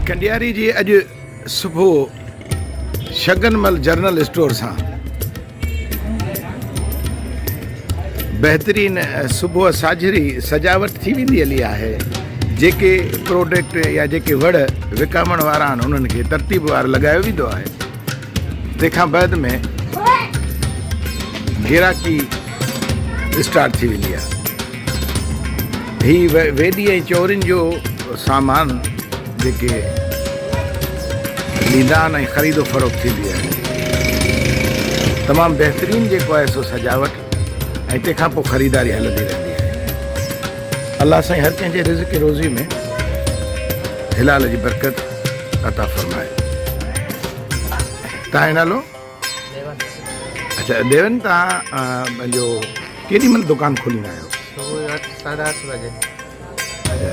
कंडियारी जी अॼु सुबुह शगनमल general store सां बहितरीन सुबुह साझरी सजावट थी वेंदी हली आहे। जेके प्रोडक्ट या जेके वड़ विकामण वारा आहिनि उन्हनि खे तरतीब वार लॻायो वेंदो आहे। तंहिंखां बाद में गिराकी स्टार्ट थी वेंदी आहे। हीअ वेॾी ऐं चोरियुनि जो सामान जेके ॾींदा आहिनि ऐं ख़रीदो फ़रोख़्त थींदी आहे। तमामु बहितरीनु जेको आहे सो सजावट ऐं तंहिंखां पोइ ख़रीदारी हलंदी रहंदी आहे। अलाह साईं हर कंहिंजे रिज़्क़ रोज़ी में हिलाल जी बरकत अता फ़रमाए। तव्हांजो नालो? अच्छा देवन, तव्हां पंहिंजो केॾी महिल दुकानु खोलींदा आहियो? सुबह 8:30 बजे। अच्छा,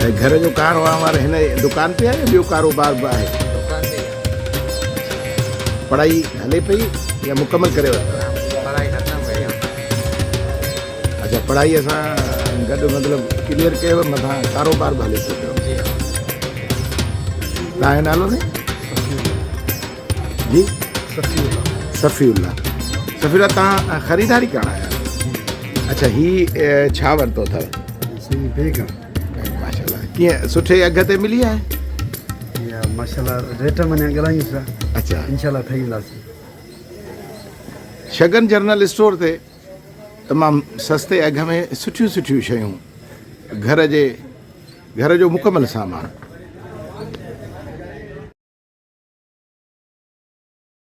ऐं घर जो कारोबार हिन दुकान ते आहे या ॿियो कारोबार बि आहे? दुकान ते पढ़ाई हले पई या मुकमल करे वरितो? पढ़ाई ख़त्म कई आहे। अच्छा, पढ़ाई सां गॾु मतिलबु क्लियर कयो, मथां कारोबार बि हले थो पियो। जी तव्हांजो नालो साईं? जी सफ़ीउल्ला। सफ़ीउल्ला, तव्हां ख़रीदारी करणु आया? अच्छा, हीअ छा वरितो अथव? माशाल्लाह, कीअं सुठे अघ ते मिली आहे? माशाल्लाह रेट में ॻाल्हायूं था। अच्छा, इंशाल्लाह ठही वेंदासीं। शगन जनरल स्टोर ते तमामु सस्ते अघ में सुठियूं सुठियूं शयूं घर जो मुकमल सामान